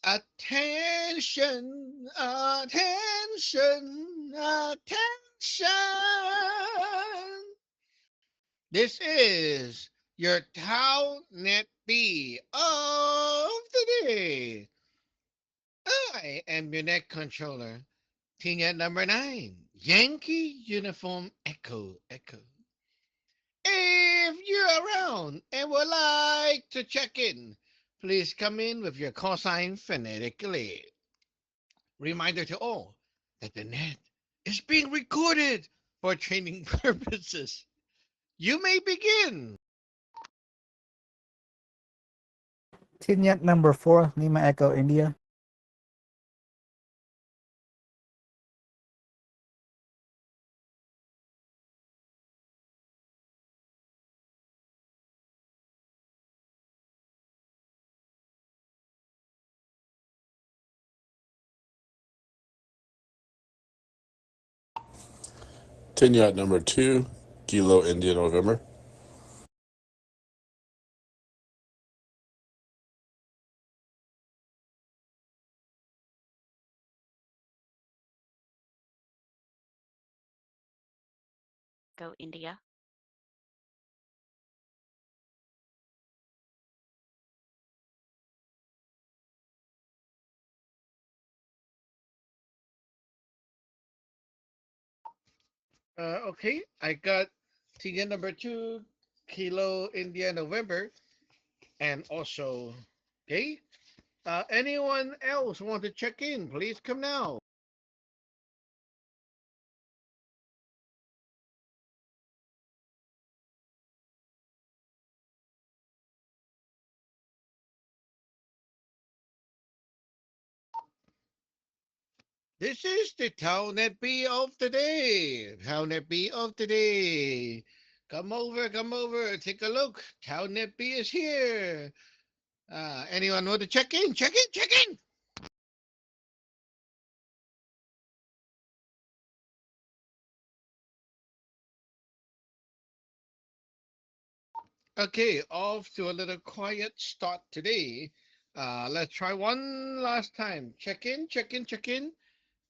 Attention, attention, attention. This is your TownNet B of the day. I am your net controller, Tina number 9, Yankee Uniform Echo Echo. If you're around and would like to check in, please come in with your call sign phonetically. Reminder to all that the net is being recorded for training purposes. You may begin. Tinyat number 4, Lima Echo, India. Tin Yacht number 2, Kilo India November. Go India. Okay, I got TN number 2, Kilo India November, and also, okay, anyone else want to check in? Please come now. This is the TownNet B of the day. TownNet B of the day. Come over, take a look. TownNet B is here. Anyone want to check in? Check in, check in. Okay, off to a little quiet start today. Let's try one last time. Check in, check in, check in.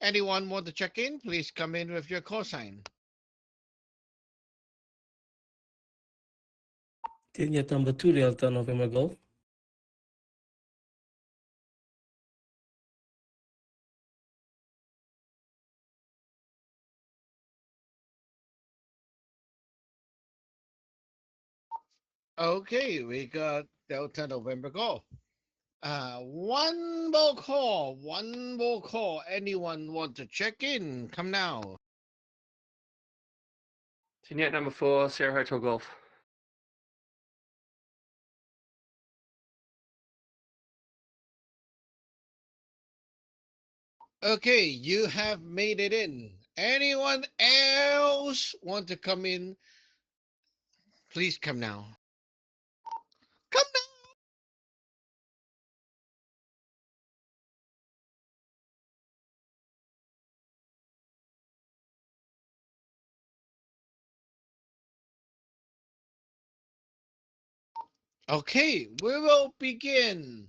Anyone want to check in? Please come in with your call sign. Tinyat number 2, Delta November Golf. Okay, we got Delta November Golf. One more call, one more call. Anyone want to check in? Come now. Vignette number 4, Sierra Hotel Golf. Okay, you have made it in. Anyone else want to come in? Please come now. Come now. Okay, we will begin.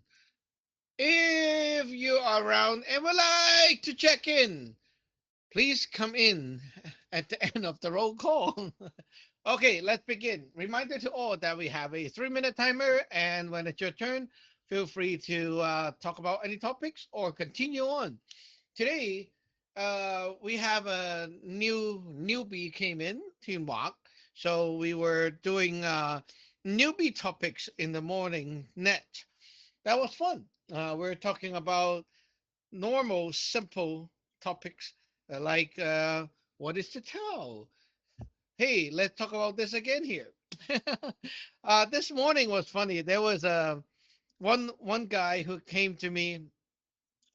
If you are around and would like to check in, please come in at the end of the roll call. Okay, let's begin. Reminder to all that we have a 3-minute timer, and when it's your turn, feel free to talk about any topics or continue on. Today, we have a newbie came in, Team Walk. So we were doing newbie topics in the morning net. That was fun. We're talking about normal, simple topics like what is to tell? Hey, let's talk about this again here. This morning was funny. There was one guy who came to me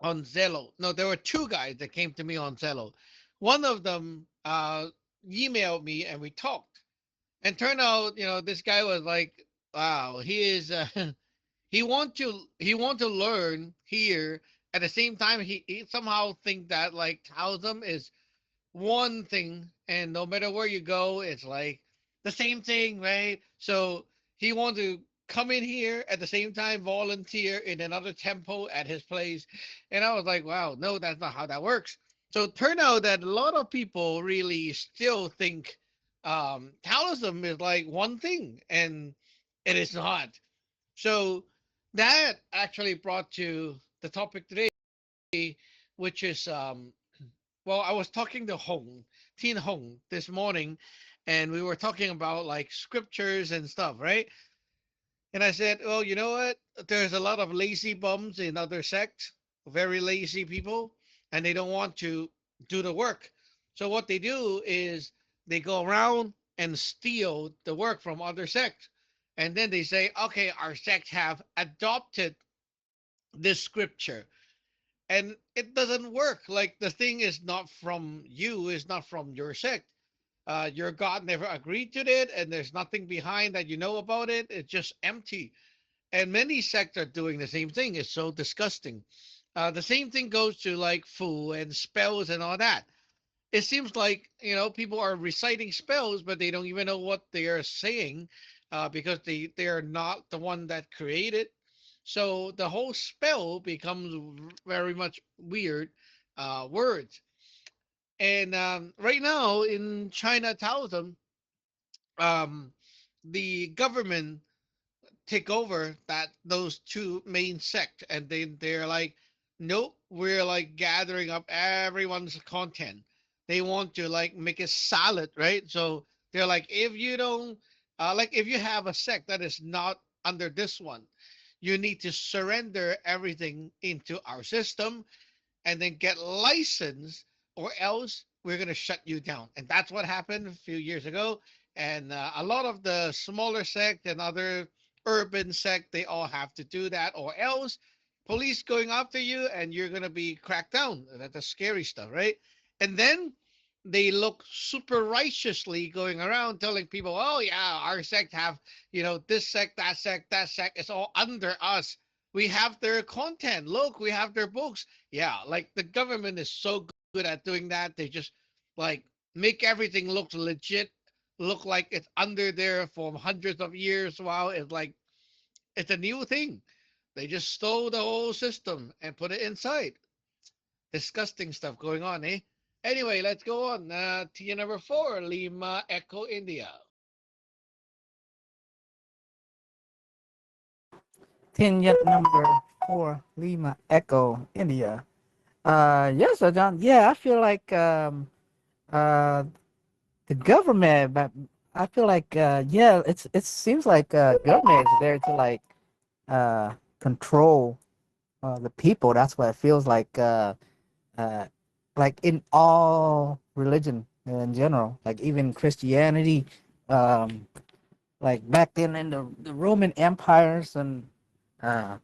on Zello. No, there were two guys that came to me on Zello. One of them emailed me and we talked. And turned out, this guy was like, wow, he is he want to learn here. At the same time, he somehow think that like Taoism is one thing, and no matter where you go, it's like the same thing, right? So he want to come in here at the same time, volunteer in another temple at his place. And I was like, wow, no, that's not how that works. So it turned out that a lot of people really still think Taoism is like one thing, and it is not. So that actually brought to the topic today, which is well, I was talking to Hong, Teen Hong, this morning, and we were talking about like scriptures and stuff, right? And I said, well, you know what? There's a lot of lazy bums in other sects, very lazy people, and they don't want to do the work. So what they do is they go around and steal the work from other sects. And then they say, okay, our sect have adopted this scripture. And it doesn't work. Like the thing is not from you, is not from your sect. Your God never agreed to it, and there's nothing behind that you know about it. It's just empty. And many sects are doing the same thing. It's so disgusting. The same thing goes to like fu and spells and all that. It seems like people are reciting spells, but they don't even know what they are saying, because they are not the one that created. So the whole spell becomes very much weird words. And right now in China Taoism, um, the government take over those two main sect, and they're like, nope, we're like gathering up everyone's content. They want to like make it solid, right? So they're like, if you don't like, if you have a sect that is not under this one, you need to surrender everything into our system and then get licensed, or else we're going to shut you down. And that's what happened a few years ago. And a lot of the smaller sect and other urban sect, they all have to do that, or else police going after you and you're going to be cracked down. That's the scary stuff, right? And then they look super righteously going around telling people, oh yeah, our sect have, this sect, that sect, it's all under us. We have their content. Look, we have their books. Yeah, like the government is so good at doing that. They just like make everything look legit, look like it's under there for hundreds of years. Wow, it's like it's a new thing. They just stole the whole system and put it inside. Disgusting stuff going on, eh? Anyway, let's go on. Tier number 4, Lima Echo India. Teen number 4, Lima Echo, India. Yes, John. Yeah, I feel like uh the government, but I feel like yeah, it seems like government is there to like control the people. That's what it feels uh like in all religion in general, like even Christianity, um like back then in the Roman empires, and uh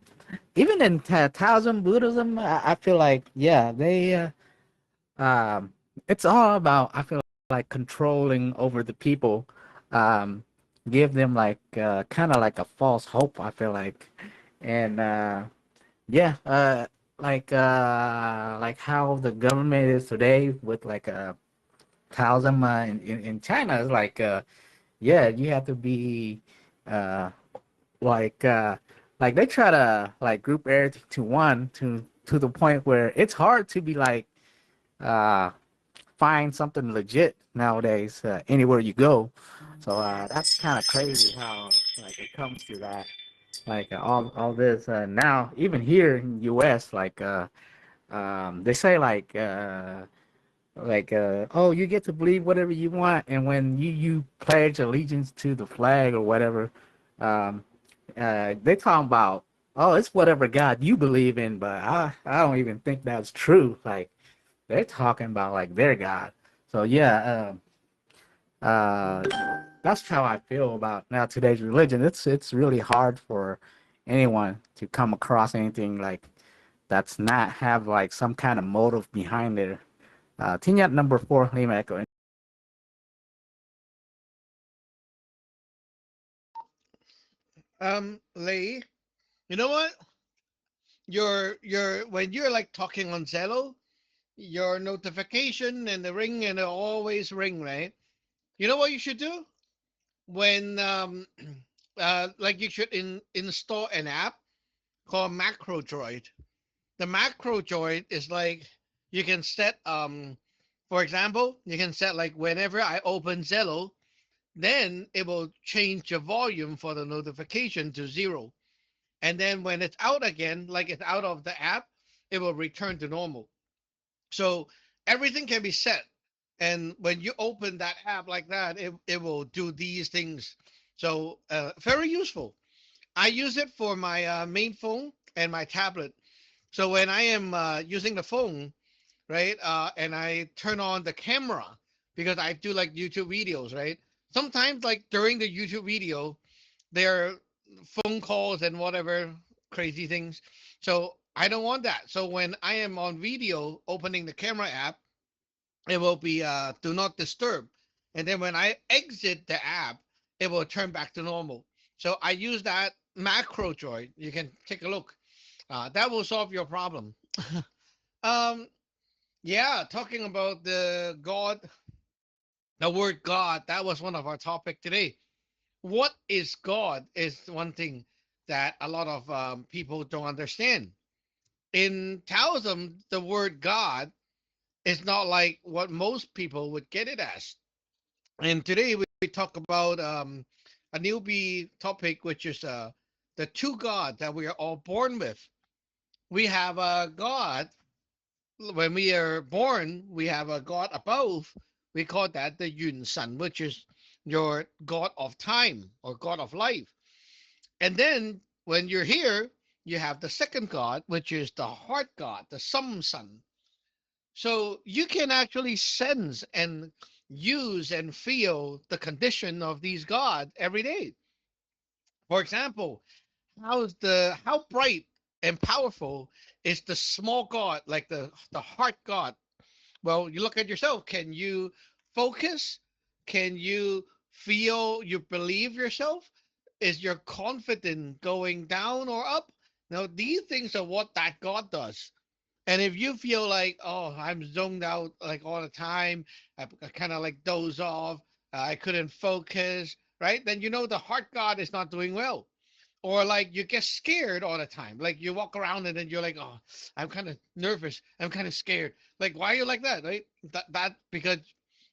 even in Taoism, Buddhism, I feel like yeah, they um it's all about, I feel like, controlling over the people, um give them like kind of like a false hope, I feel like. And yeah, like how the government is today with like Taoism in China is like yeah, you have to be uh like uh like they try to like group everything to one, to the point where it's hard to be like uh find something legit nowadays anywhere you go. So that's kind of crazy how like it comes to that, like all this now even here in US, like they say like oh, you get to believe whatever you want, and when you pledge allegiance to the flag or whatever, um they talking about, oh, it's whatever God you believe in, but I don't even think that's true. Like they're talking about like their God. So yeah, that's how I feel about now today's religion. It's really hard for anyone to come across anything like that's not have like some kind of motive behind it. Tinyat number 4, Lima Echo. Lei, you know what? Your when you're like talking on Zello, your notification and the ring and it always ring, right? You know what you should do when like you should install an app called MacroDroid. The MacroDroid is like you can set for example, you can set like whenever I open Zello, then it will change the volume for the notification to 0. And then when it's out again, like it's out of the app, it will return to normal. So everything can be set. And when you open that app like that, it will do these things. So very useful. I use it for my main phone and my tablet. So when I am using the phone, right, and I turn on the camera because I do like YouTube videos, right? Sometimes like during the YouTube video, there are phone calls and whatever crazy things. So I don't want that. So when I am on video opening the camera app, it will be do not disturb. And then when I exit the app, it will turn back to normal. So I use that macro droid. You can take a look. That will solve your problem. um, yeah, talking about the God, the word God, that was one of our topic today. What is God is one thing that a lot of people don't understand. In Taoism, the word God is not like what most people would get it as. And today we talk about a newbie topic, which is the two gods that we are all born with. We have a God when we are born. We have a God above. We call that the Yun San, which is your God of time or God of life. And then when you're here, you have the second God, which is the heart God, the Sam San. So you can actually sense and use and feel the condition of these gods every day. For example, how bright and powerful is the small God, like the heart God? Well, you look at yourself. Can you focus? Can you feel you believe yourself? Is your confidence going down or up? Now, these things are what that God does. And if you feel like, oh, I'm zoned out like all the time, I kind of like doze off, I couldn't focus, right? Then you know the heart God is not doing well. Or like you get scared all the time. Like you walk around and then you're like, oh, I'm kind of nervous. I'm kind of scared. Like, why are you like that? Right? That because,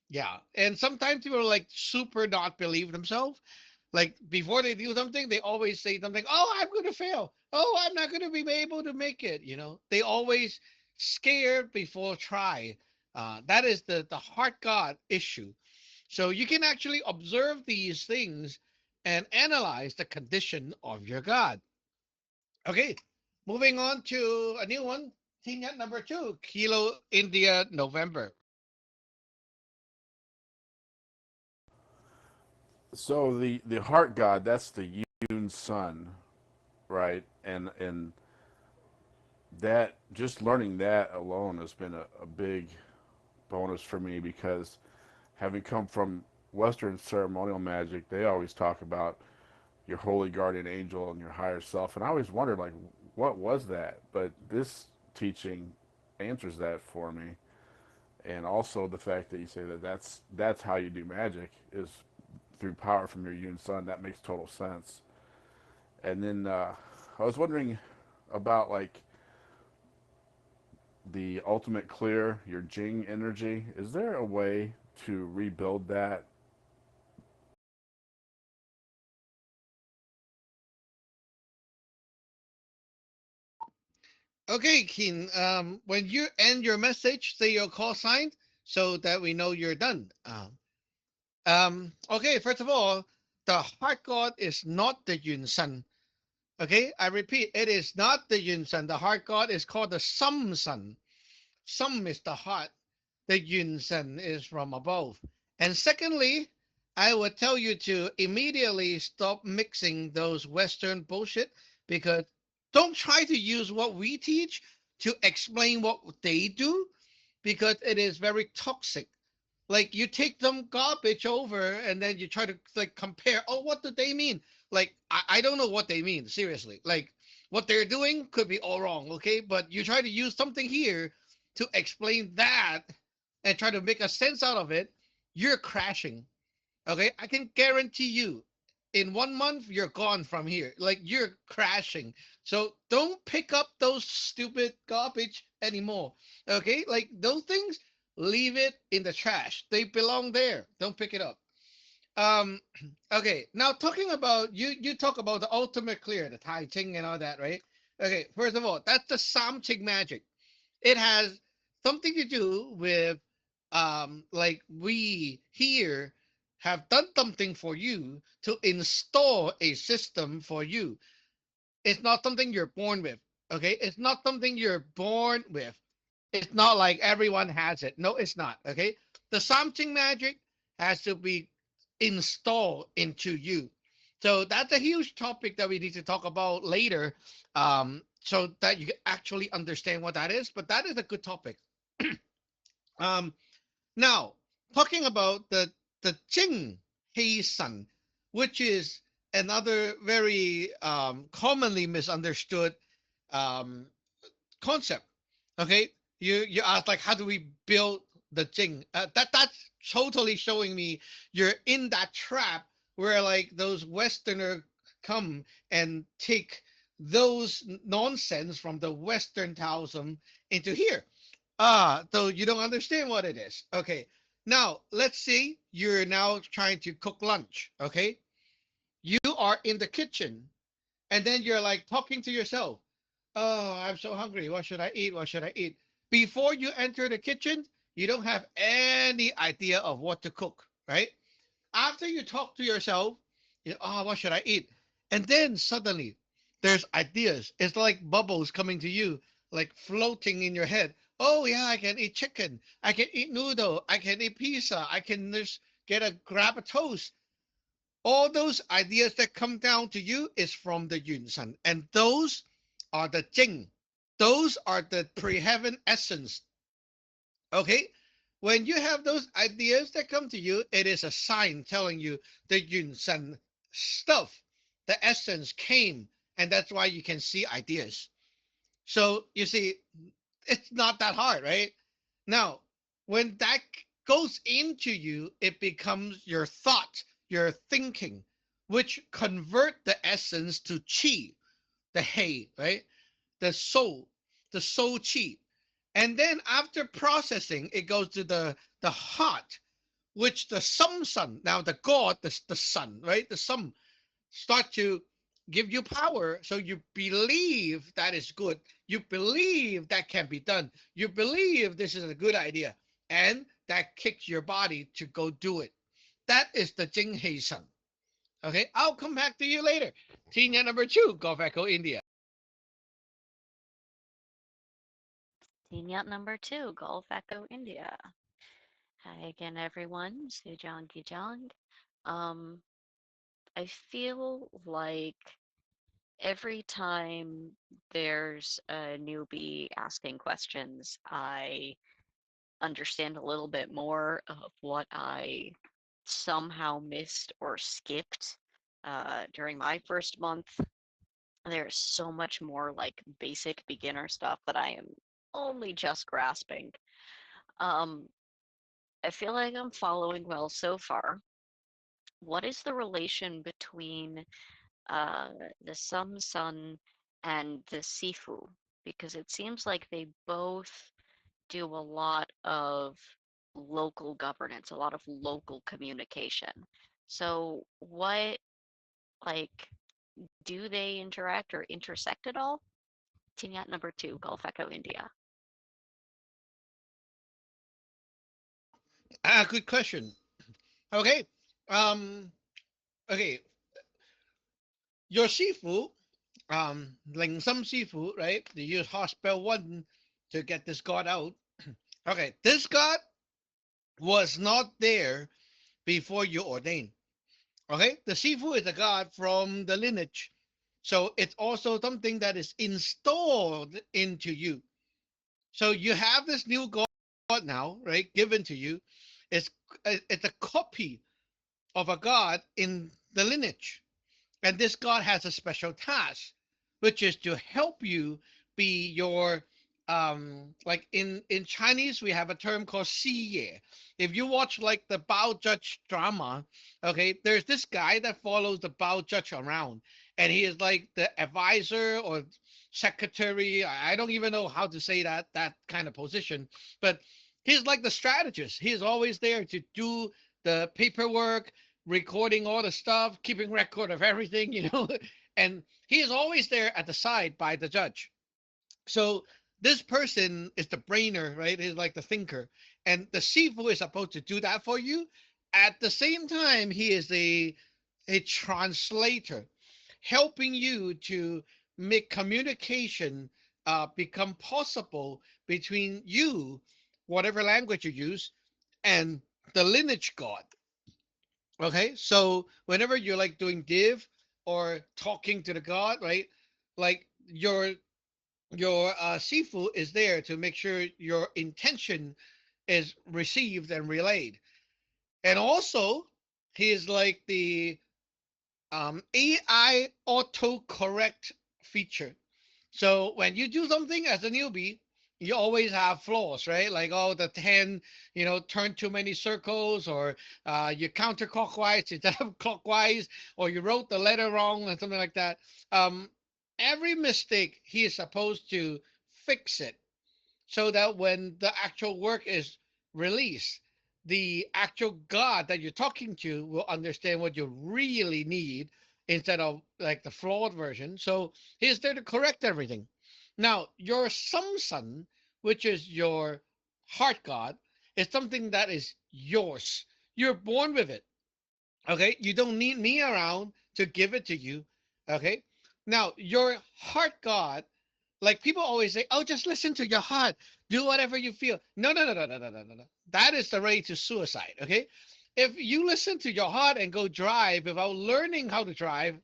yeah. And sometimes people like super not believe themselves. Like before they do something, they always say something, oh, I'm going to fail. Oh, I'm not going to be able to make it. They always scared before try. That is the heart God issue. So you can actually observe these things and analyze the condition of your God. Okay, moving on to a new one. Team yet number 2, Kilo India November. So the heart god, that's the Yun Sun, right? And that, just learning that alone has been a big bonus for me, because having come from Western ceremonial magic, they always talk about your holy guardian angel and your higher self, and I always wondered, like, what was that? But this teaching answers that for me. And also the fact that you say that that's how you do magic, is through power from your Yun Sun. That makes total sense. And then I was wondering about, like, the ultimate clear, your Jing energy. Is there a way to rebuild that? Okay, Keen. When you end your message, say your call sign so that we know you're done. Okay, first of all, the heart god is not the Yun Sun. Okay, I repeat, it is not the Yun Sun. The heart god is called the Sam Sun. Sam is the heart. The Yun Sun is from above. And secondly, I would tell you to immediately stop mixing those Western bullshit, because don't try to use what we teach to explain what they do, because it is very toxic. Like you take them garbage over and then you try to like compare, oh, what do they mean? Like I don't know what they mean, seriously. Like what they're doing could be all wrong, okay? But you try to use something here to explain that and try to make a sense out of it, you're crashing. Okay? I can guarantee you, in 1 month you're gone from here. Like you're crashing. So don't pick up those stupid garbage anymore. Okay? Like those things, leave it in the trash. They belong there. Don't pick it up. Um okay, now talking about you talk about the ultimate clear, the Tai Ching and all that, right? Okay, first of all, that's the Samching magic. It has something to do with like we here have done something for you to install a system for you. It's not something you're born with. Okay, it's not something you're born with. It's not like everyone has it. No, it's not. Okay, the something magic has to be installed into you. So that's a huge topic that we need to talk about later, so that you can actually understand what that is. But that is a good topic. um, Now, talking about the Jing Hei San, which is another very commonly misunderstood um, concept. Okay, you ask like, how do we build the Jing? That's totally showing me you're in that trap where like those Westerner come and take those nonsense from the Western Taoism into here. So you don't understand what it is. Okay. Now, let's see you're now trying to cook lunch. Okay. You are in the kitchen and then you're like talking to yourself. Oh, I'm so hungry. What should I eat? What should I eat? Before you enter the kitchen, you don't have any idea of what to cook, right? After you talk to yourself, oh, what should I eat? And then suddenly there's ideas. It's like bubbles coming to you, like floating in your head. Oh yeah, I can eat chicken. I can eat noodle. I can eat pizza. I can just grab a toast. All those ideas that come down to you is from the Yun San. And those are the Jing. Those are the pre-heaven essence. Okay, when you have those ideas that come to you, it is a sign telling you the Yun San stuff, the essence came, and that's why you can see ideas. So you see, it's not that hard, right? Now, when that goes into you, it becomes your thought, your thinking, which convert the essence to chi, the Hei, right? The soul, the soul chi. And then after processing, it goes to the heart, which the sun, now the God, the sun, right? The sun start to give you power. So you believe that is good. You believe that can be done. You believe this is a good idea. And that kicks your body to go do it. That is the Jing Hei Sun. Okay, I'll come back to you later. Senior number 2, Gulf Echo India. Senior number 2, Gulf Echo India. Hi again, everyone. Sujong Gijong. Um, I feel like every time there's a newbie asking questions, I understand a little bit more of what I somehow missed or skipped during my first month. There's so much more like basic beginner stuff that I am only just grasping. Um, I feel like I'm following well so far. What is the relation between uh, the Sun and the Sifu? Because it seems like they both do a lot of local governance, a lot of local communication. So what, like, do they interact or intersect at all? Tinyat number 2, Gulf Echo India. Good question. Okay. Um, okay. Your Sifu, Ling Sum Sifu, right? They use Hospital 1 to get this god out. Okay, this god was not there before you ordained. Okay, the Sifu is a god from the lineage. So it's also something that is installed into you. So you have this new god now, right, given to you. It's it's a copy of a god in the lineage. And this god has a special task, which is to help you be your like in Chinese we have a term called Xi. If you watch like the Bao Judge drama, okay, there's this guy that follows the Bao Judge around, and he is like the advisor or secretary. I don't even know how to say that kind of position, but he's like the strategist. He's always there to do the paperwork, recording all the stuff, keeping record of everything, and he is always there at the side by the judge. So this person is the brainer, right? Is like the thinker, and the Sifu is supposed to do that for you. At the same time, he is a translator, helping you to make communication become possible between you, whatever language you use, and the lineage god. Okay, so whenever you're like doing div or talking to the god, right? Like your Sifu is there to make sure your intention is received and relayed. And also, he is like the AI autocorrect feature. So when you do something as a newbie, you always have flaws, right? Like, oh, the 10, turn too many circles, or you counterclockwise instead of clockwise, or you wrote the letter wrong, and something like that. Um, every mistake, he is supposed to fix it so that when the actual work is released, the actual God that you're talking to will understand what you really need instead of like the flawed version. So he's there to correct everything. Now, your Samson, which is your heart God, is something that is yours. You're born with it. Okay. You don't need me around to give it to you. Okay. Now, your heart God, like people always say, oh, just listen to your heart. Do whatever you feel. No, no, no, no, no, no, no, no, no. That is the way to suicide. Okay. If you listen to your heart and go drive without learning how to drive,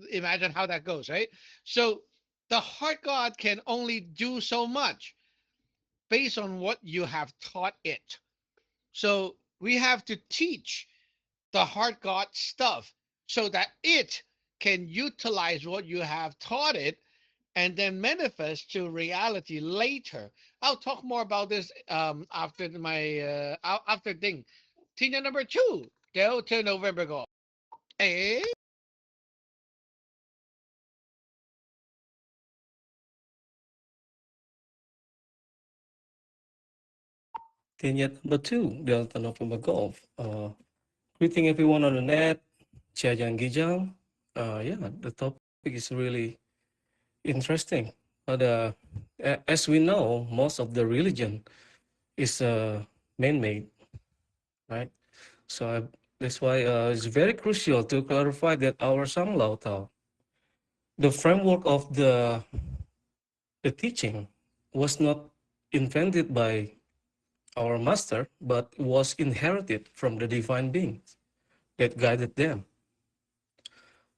imagine how that goes, right? So the heart God can only do so much based on what you have taught it. So we have to teach the heart God stuff so that it can utilize what you have taught it and then manifest to reality later. I'll talk more about this after my after thing. Tina number two, Delta November Golf. Eh? Kenyat number two, Delta November Golf. Greeting everyone on the net, Chiajang Gijang. Yeah, the topic is really interesting. But as we know, most of the religion is man-made, right? So that's why it's very crucial to clarify that our Sang Lao Tao, the framework of the teaching, was not invented by our master, but was inherited from the divine beings that guided them.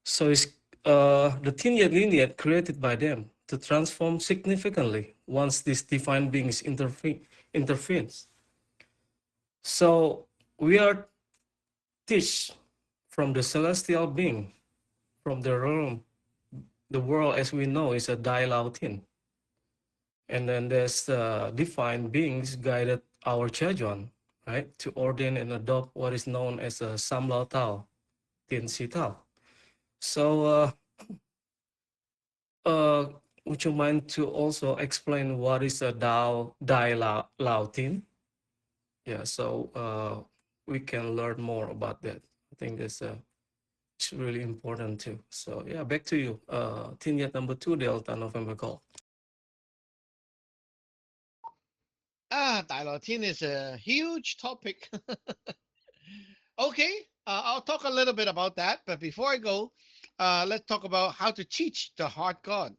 So it's the Tinyat lineage created by them to transform significantly once this divine beings intervenes. So we are teach from the celestial being, from the realm. The world as we know is a Dai Lao Tin. And then there's divine beings guided our Chejuan, right, to ordain and adopt what is known as a Sam Lao Tao, Tin Si Tao. So would you mind to also explain what is a Dai Lao Tin? Yeah, so we can learn more about that. I think that's it's really important too. So yeah, back to you. Tin number two, Delta November Golf. Dialotin is a huge topic. Okay, I'll talk a little bit about that. But before I go, let's talk about how to teach the heart God.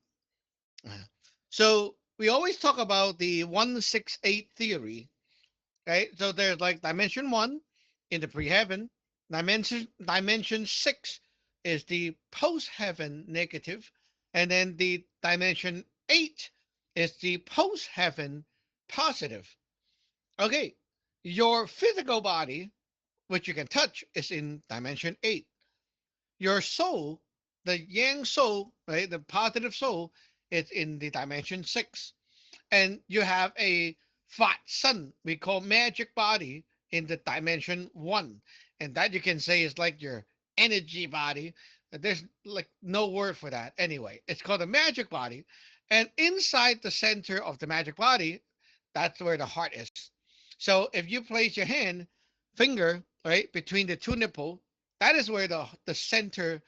Uh, So we always talk about the 168 theory, right? So there's like dimension one in the pre-heaven, dimension six is the post-heaven negative, and then the dimension eight is the post-heaven positive. Okay, your physical body, which you can touch, is in dimension eight. Your soul, the yang soul, right, the positive soul, is in the dimension six. and you have a fat sun we call magic body in the dimension one, and that you can say is like your energy body. There's like no word for that anyway. It's called a magic body, and inside the center of the magic body, that's where the heart is. So if you place your hand finger right between the two nipple, that is where the center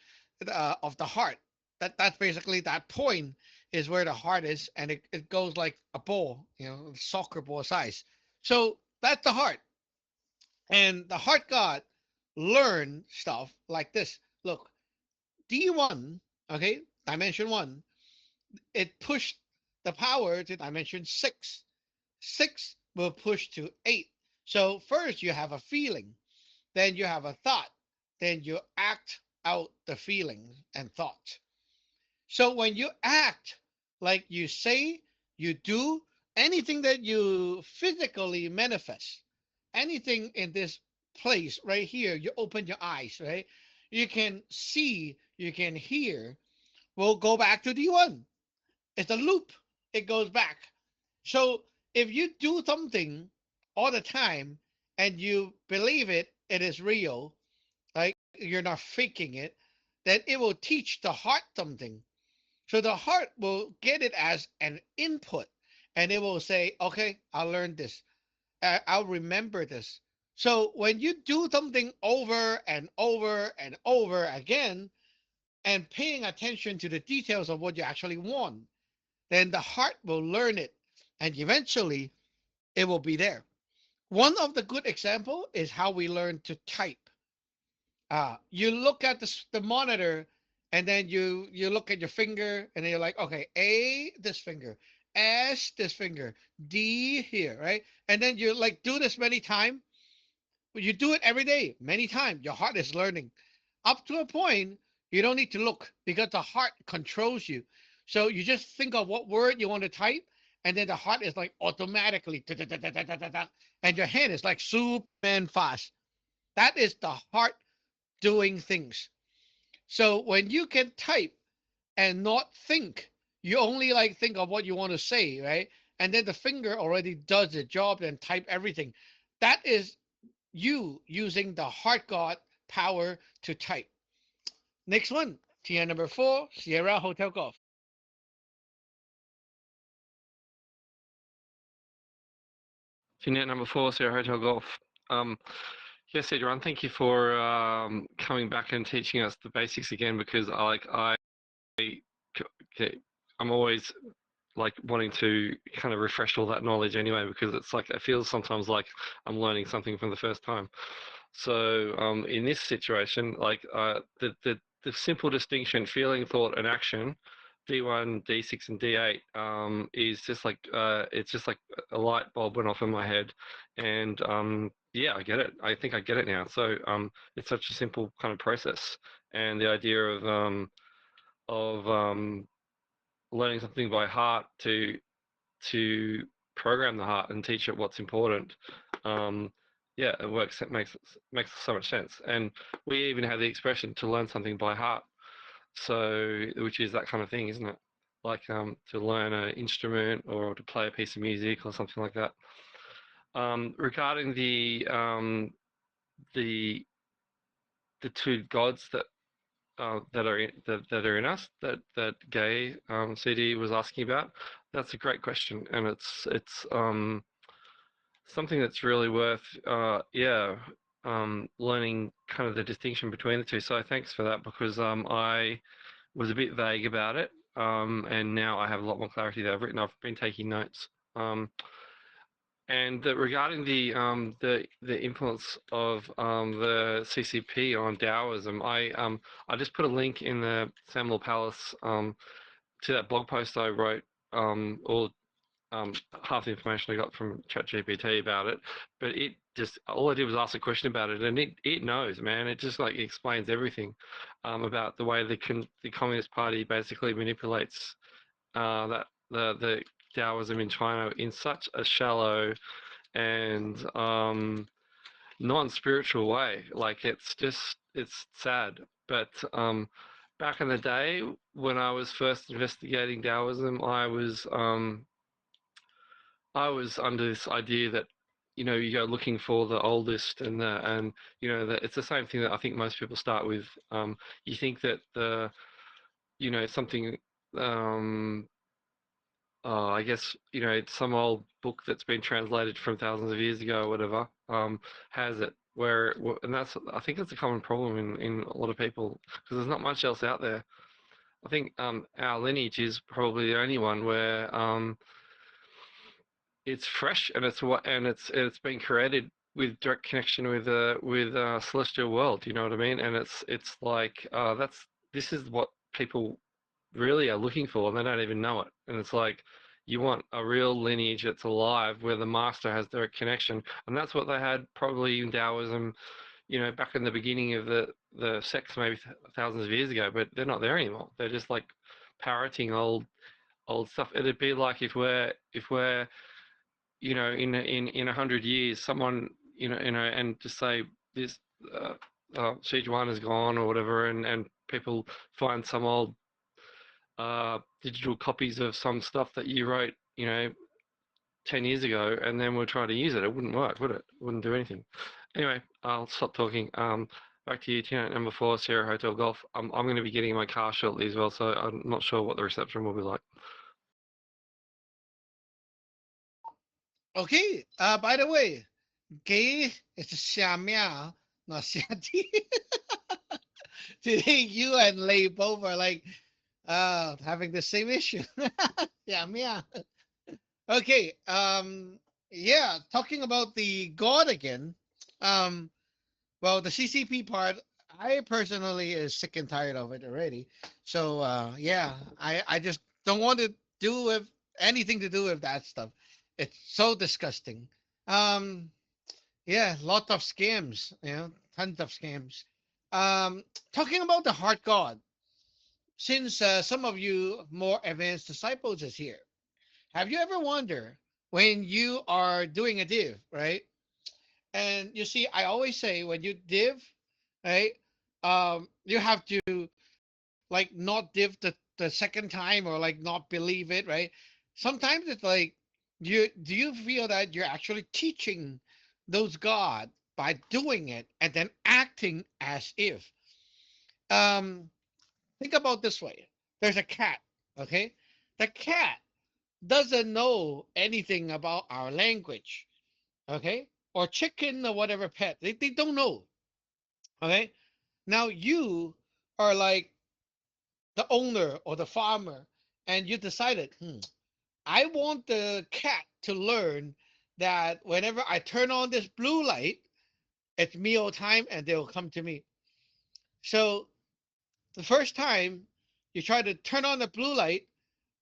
of the heart. That's basically that point is where the heart is, and it goes like a ball, soccer ball size. So that's the heart. And the heart god learn stuff like this. Look, D1, okay, dimension one, it pushed the power to dimension six. Six will push to eight. So first you have a feeling, then you have a thought, then you act out the feelings and thoughts. So when you act, like you say, you do anything that you physically manifest, anything in this place right here, you open your eyes, right? You can see, you can hear. We'll go back to D1. It's a loop, it goes back. So if you do something all the time and you believe it is real, like you're not faking it, then it will teach the heart something. So the heart will get it as an input and it will say, okay, I'll learn this. I'll remember this. So when you do something over and over and over again and paying attention to the details of what you actually want, then the heart will learn it and eventually it will be there. One of the good example is how we learn to type. You look at the monitor and then you look at your finger and then you're like, okay, A, this finger, S, this finger, D here, right? And then you like do this many times. You do it every day, many times. Your heart is learning. Up to a point, you don't need to look because the heart controls you. So you just think of what word you want to type, and then the heart is like automatically, and your hand is like Superman fast. That is the heart doing things. So when you can type and not think, you only like think of what you want to say, right? And then the finger already does the job and type everything. That is you using the heart god power to type. Next one, TN number 4, Sierra Hotel Golf. Vignette number 4, Sierra Hotel Golf. Yes, Adrian, thank you for coming back and teaching us the basics again, because I'm always like wanting to kind of refresh all that knowledge anyway, because it's like it feels sometimes like I'm learning something for the first time. So in this situation, like the simple distinction, feeling, thought, and action, D1, D6, and D8 is just like it's just like a light bulb went off in my head, and yeah, I get it. I think I get it now. So it's such a simple kind of process, and the idea of learning something by heart to program the heart and teach it what's important. Yeah, it works. It makes so much sense. And we even have the expression to learn something by heart. So, which is that kind of thing, isn't it? Like to learn an instrument or to play a piece of music or something like that. Regarding the two gods that are in us that Gay CD was asking about, that's a great question, and it's something that's really worth learning kind of the distinction between the two. So thanks for that, because I was a bit vague about it, and now I have a lot more clarity that I've been taking notes. And regarding the influence of the CCP on Taoism, I just put a link in the Samuel Palace to that blog post I wrote, or half the information I got from ChatGPT about it, but it just, all I did was ask a question about it, and it knows, man. It just like explains everything about the way the Communist Party basically manipulates the Taoism in China in such a shallow and non-spiritual way. Like it's sad. But back in the day when I was first investigating Taoism, I was I was under this idea that, you know, you go looking for the oldest and you know, that it's the same thing that I think most people start with. You think that you know, something, I guess, you know, it's some old book that's been translated from thousands of years ago or whatever, has it. And I think that's a common problem in a lot of people because there's not much else out there. I think our lineage is probably the only one where it's fresh and it's been created with direct connection with celestial world. You know what I mean? And it's like this is what people really are looking for, and they don't even know it. And it's like you want a real lineage that's alive, where the master has direct connection, and that's what they had probably in Taoism. You know, back in the beginning of the sects, maybe thousands of years ago, but they're not there anymore. They're just like parroting old stuff. It'd be like if we're you know, in 100 years, someone, and to say this, Sijuan is gone or whatever, and people find some old digital copies of some stuff that you wrote, you know, 10 years ago, and then we'll try to use it. It wouldn't work, would it? It wouldn't do anything. Anyway, I'll stop talking. Back to you, Tina, number 4, Sierra Hotel Golf. I'm going to be getting in my car shortly as well, so I'm not sure what the reception will be like. Okay. By the way, gay is Xiamia, not Xiati. Today, you and Lei both are like having the same issue. Xiamia. Okay. Yeah. Talking about the God again. Well, the CCP part, I personally is sick and tired of it already. So yeah, I just don't want to do with anything to do with that stuff. It's so disgusting. Um, yeah, lot of scams, tons of scams. Um, Talking about the heart God, since some of you more advanced disciples is here, have you ever wondered when you are doing a div, right? And you see, I always say when you div, right, you have to like not div the second time or like not believe it, right? Sometimes it's like you feel that you're actually teaching those God by doing it and then acting as if. Um, think about this way. There's a cat, okay? The cat doesn't know anything about our language, okay? Or chicken or whatever pet. They don't know. Okay. Now you are like the owner or the farmer, and you decided, I want the cat to learn that whenever I turn on this blue light, it's meal time and they'll come to me. So the first time you try to turn on the blue light,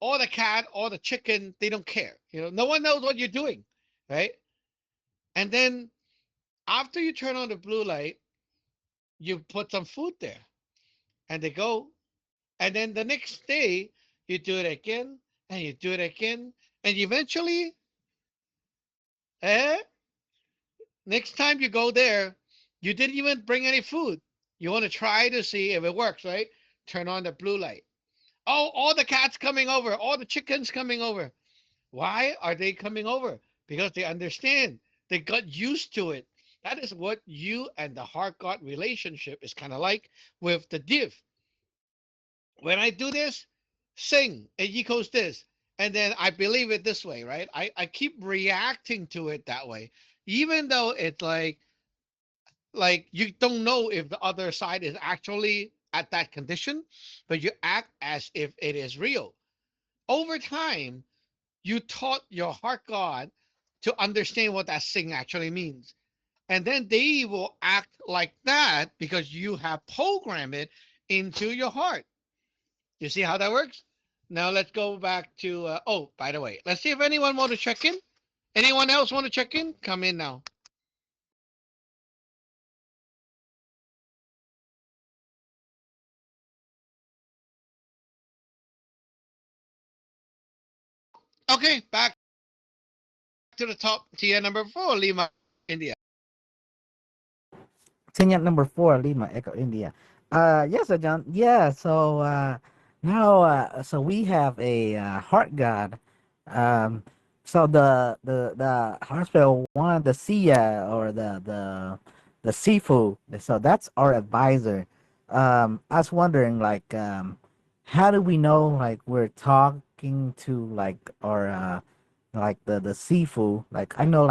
or the cat or the chicken, they don't care. No one knows what you're doing, right? And then after you turn on the blue light, you put some food there and they go. And then the next day, you do it again and you do it again. And eventually, eh, next time you go there, you didn't even bring any food. You want to try to see if it works, right? Turn on the blue light. Oh, all the cats coming over, all the chickens coming over. Why are they coming over? Because they understand. They got used to it. That is what you and the heart God relationship is kind of like with the div. When I do this, sing, it equals this. And then I believe it this way, right? I keep reacting to it that way. Even though it's like you don't know if the other side is actually at that condition, but you act as if it is real. Over time, you taught your heart God to understand what that sing actually means. And then they will act like that because you have programmed it into your heart. You see how that works? Now let's go back to, oh, by the way, let's see if anyone want to check in. Anyone else want to check in? Come in now. Okay, back to the top tier number 4, Lima, India. Tingkat number 4, Lima, Echo, India. Yes, Sir John. Yeah, so now, so we have a heart god. Um, So the hospital wanted the Sia or the seafood. So that's our advisor. I was wondering like how do we know like we're talking to like the seafood? Like I know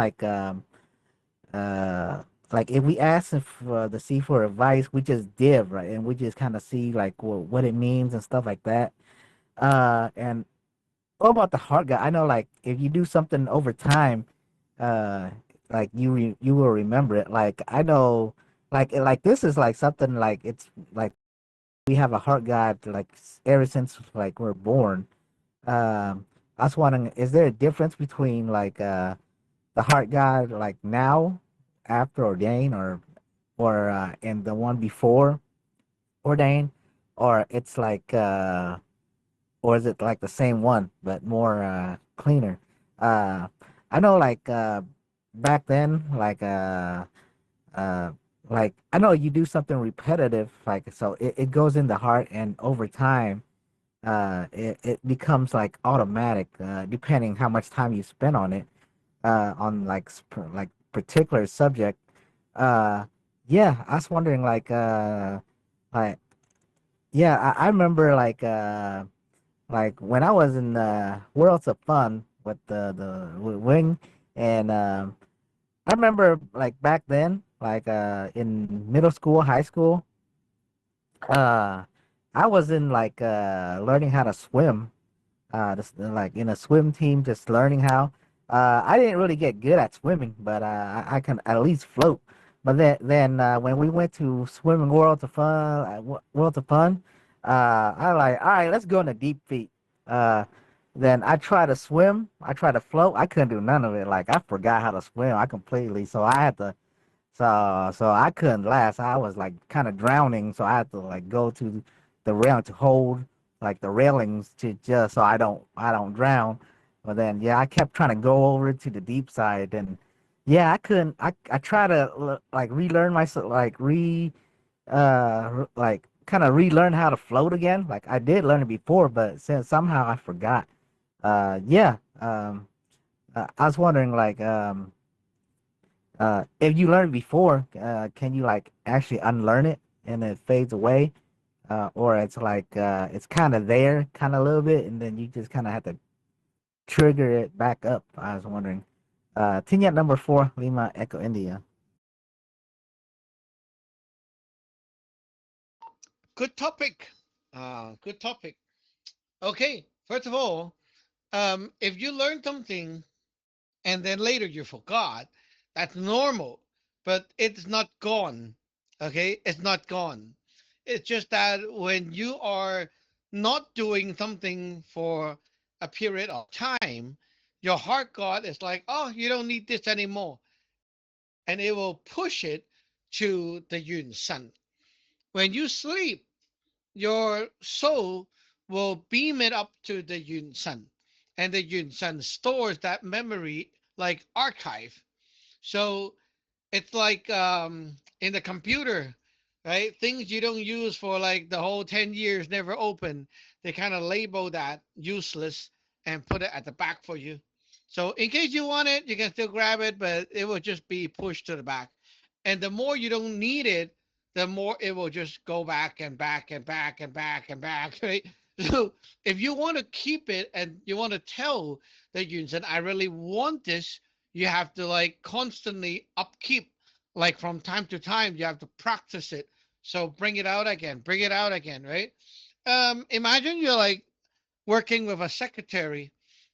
uh like if we ask if the seafood advice, we just div right, and we just kind of see like what it means and stuff like that. And what about the heart guy? I know like if you do something over time, uh, like you will remember it. Like I know, like this is like something like it's like we have a heart guide like ever since like we're born. I was wondering, is there a difference between the heart guide like now after ordained or and the one before ordained, or it's like or is it like the same one but more cleaner? Uh, I know back then uh like I know you do something repetitive like so it goes in the heart and over time it becomes like automatic depending how much time you spend on it on like particular subject. Uh yeah, I was wondering like yeah, I remember like when I was in Worlds of Fun with with Wing, and I remember like back then, in middle school, high school, uh, I was in learning how to swim. Just like in a swim team, just learning how. I didn't really get good at swimming, but I can at least float. But then when we went to swimming Worlds of Fun, I like, all right, let's go in the deep feet. Uh, then I tried to swim, I tried to float, I couldn't do none of it. Like I forgot how to swim, I completely. So I had to so I couldn't last. I was like kind of drowning, so I had to like go to the rail to hold like the railings to just so I don't drown. But then yeah, I kept trying to go over to the deep side, and yeah, I couldn't. I try to like relearn myself, like kind of relearn how to float again. Like I did learn it before, but since somehow I forgot. Yeah. I was wondering if you learned before, can you like actually unlearn it and it fades away? Or it's it's kind of there, kind of a little bit, and then you just kind of have to trigger it back up. I was wondering. Tinyat number 4, Lima Echo India. Good topic. Good topic. Okay, first of all, if you learn something and then later you forgot, that's normal, but it's not gone. Okay, it's not gone. It's just that when you are not doing something for a period of time, your heart God is like, oh, you don't need this anymore. And it will push it to the Yun Sun. When you sleep, your soul will beam it up to the Yun Sun. And the Yun Sun stores that memory like archive. So it's like in the computer, right? Things you don't use for like the whole 10 years never open. They kind of label that useless and put it at the back for you. So in case you want it, you can still grab it, but it will just be pushed to the back. And the more you don't need it, the more it will just go back and back and back and back and back, right? So if you want to keep it and you want to tell the Yunsan, I really want this, you have to like constantly upkeep, like from time to time you have to practice it. So bring it out again, bring it out again, right? Imagine you're like working with a secretary.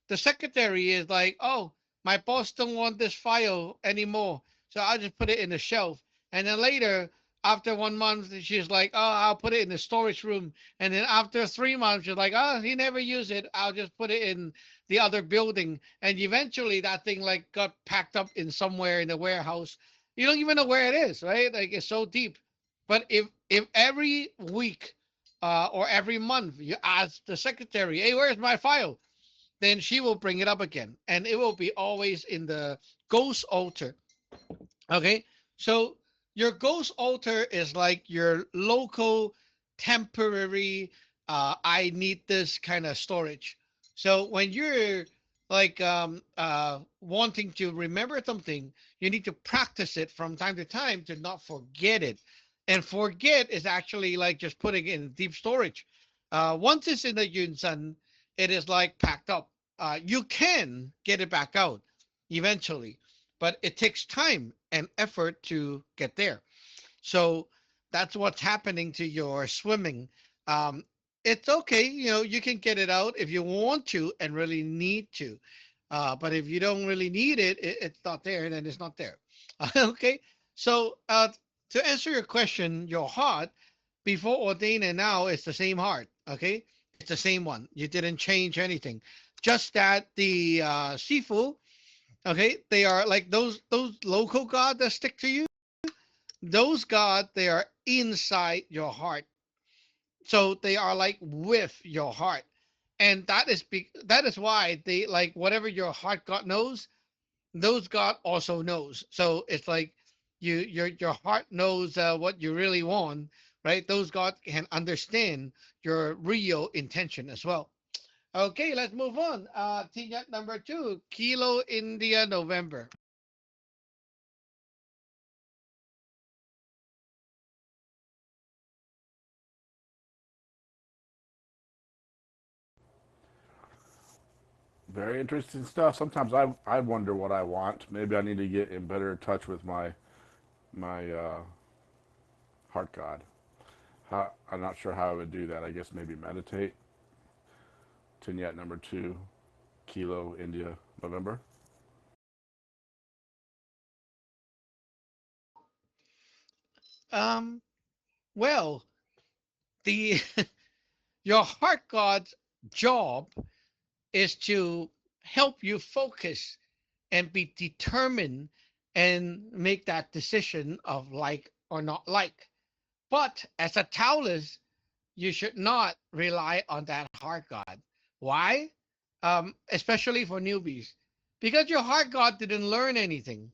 The secretary is like, oh, my boss don't want this file anymore, so I'll just put it in the shelf. And then later, after 1 month, she's like, oh, I'll put it in the storage room. And then after 3 months, she's like, oh, he never used it, I'll just put it in the other building. And eventually that thing like got packed up in somewhere in the warehouse. You don't even know where it is, right? Like it's so deep. But if every week or every month you ask the secretary, hey, where's my file? Then she will bring it up again, and it will be always in the ghost altar. Okay, so your ghost altar is like your local temporary I need this kind of storage. So when you're like wanting to remember something, you need to practice it from time to time to not forget it. And forget is actually like just putting it in deep storage. Once it's in the Yun Sun, it is like packed up. You can get it back out eventually, but it takes time and effort to get there. So that's what's happening to your swimming. Um, it's okay, you can get it out if you want to and really need to. But if you don't really need it, it's not there, then it's not there. Okay. So to answer your question, your heart before ordained and now it's the same heart. Okay. It's the same one. You didn't change anything. Just that the Sifu, okay, they are like those local gods that stick to you. Those God, they are inside your heart. So they are like with your heart. And that is why they like whatever your heart God knows, those God also knows. So it's like your heart knows what you really want, right? Those God can understand your real intention as well. Okay, let's move on. Tinyat number 2, Kilo India November. Very interesting stuff. Sometimes I wonder what I want. Maybe I need to get in better touch with my heart God. I'm not sure how I would do that. I guess maybe meditate. Tinyat number 2, Kilo India November. Um, well, the your heart God's job is to help you focus and be determined and make that decision of like or not like. But as a Taoist, you should not rely on that heart God. Why? Especially for newbies, because your heart God didn't learn anything.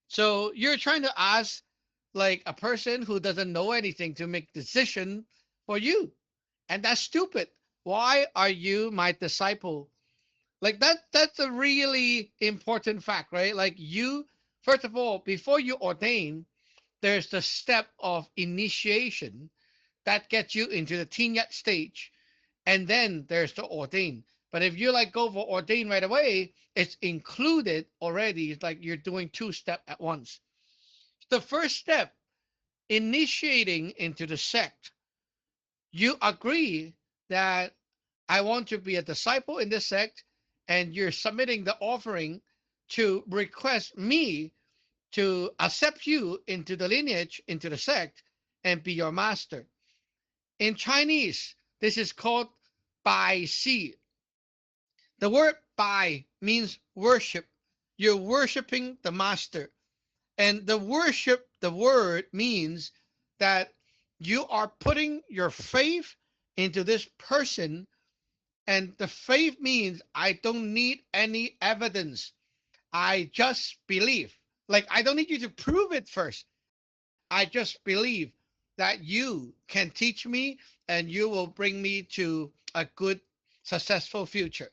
So you're trying to ask like a person who doesn't know anything to make decision for you, and that's stupid. Why are you my disciple? Like that's a really important fact, right? Like you, first of all, before you ordain, there's the step of initiation that gets you into the tinyat stage, and then there's the ordain. But if you like go for ordain right away, it's included already. It's like you're doing two step at once. The first step, initiating into the sect, you agree that I want to be a disciple in this sect, and you're submitting the offering to request me to accept you into the lineage, into the sect, and be your master. In Chinese, this is called Bai Si. The word Bai means worship. You're worshiping the master. And the worship, the word means that you are putting your faith into this person. And the faith means I don't need any evidence. I just believe. Like, I don't need you to prove it first. I just believe that you can teach me and you will bring me to a good, successful future.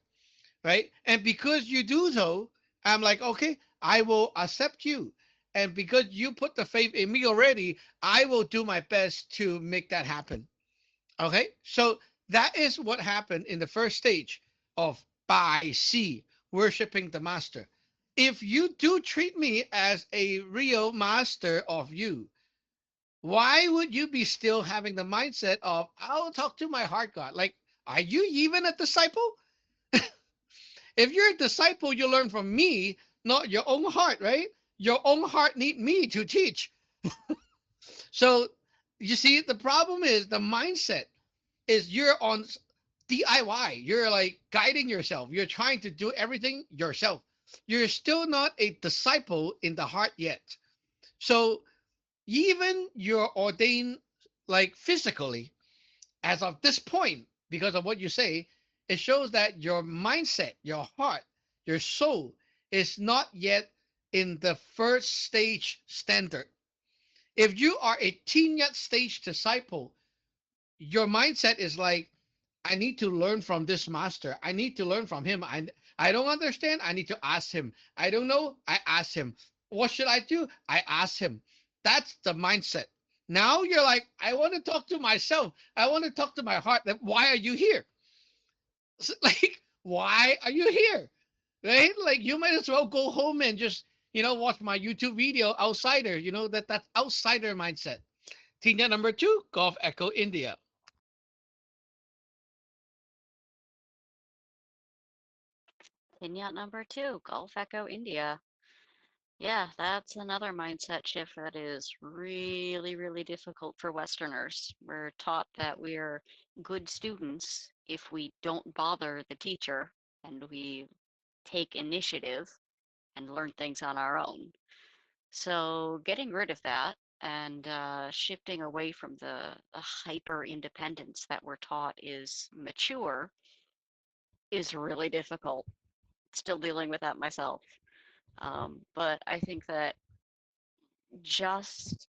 Right. And because you do so, I'm like, okay, I will accept you. And because you put the faith in me already, I will do my best to make that happen. Okay, so that is what happened in the first stage of Bai Si, worshiping the master. If you do treat me as a real master of you, why would you be still having the mindset of I'll talk to my heart God? Like, are you even a disciple? If you're a disciple, you learn from me, not your own heart, right? Your own heart need me to teach. So you see, the problem is the mindset is you're on DIY. You're like guiding yourself. You're trying to do everything yourself. You're still not a disciple in the heart yet. So even you're ordained like physically as of this point, because of what you say, it shows that your mindset, your heart, your soul is not yet in the first stage standard. If you are a yet stage disciple, your mindset is like, I need to learn from this master. I need to learn from him. I I don't understand. I need to ask him. I don't know. I ask him. What should I do? I ask him. That's the mindset. Now you're like, I want to talk to myself. I want to talk to my heart. Then why are you here? Like, why are you here? Right? Like, you might as well go home and just, watch my YouTube video, Outsider. That's outsider mindset. Tina number 2, Golf Echo India. Pinata number 2, Gulf Echo India. Yeah, that's another mindset shift that is really, really difficult for Westerners. We're taught that we're good students if we don't bother the teacher and we take initiative and learn things on our own. So getting rid of that and shifting away from the hyper independence that we're taught is mature is really difficult. Still dealing with that myself. But I think that just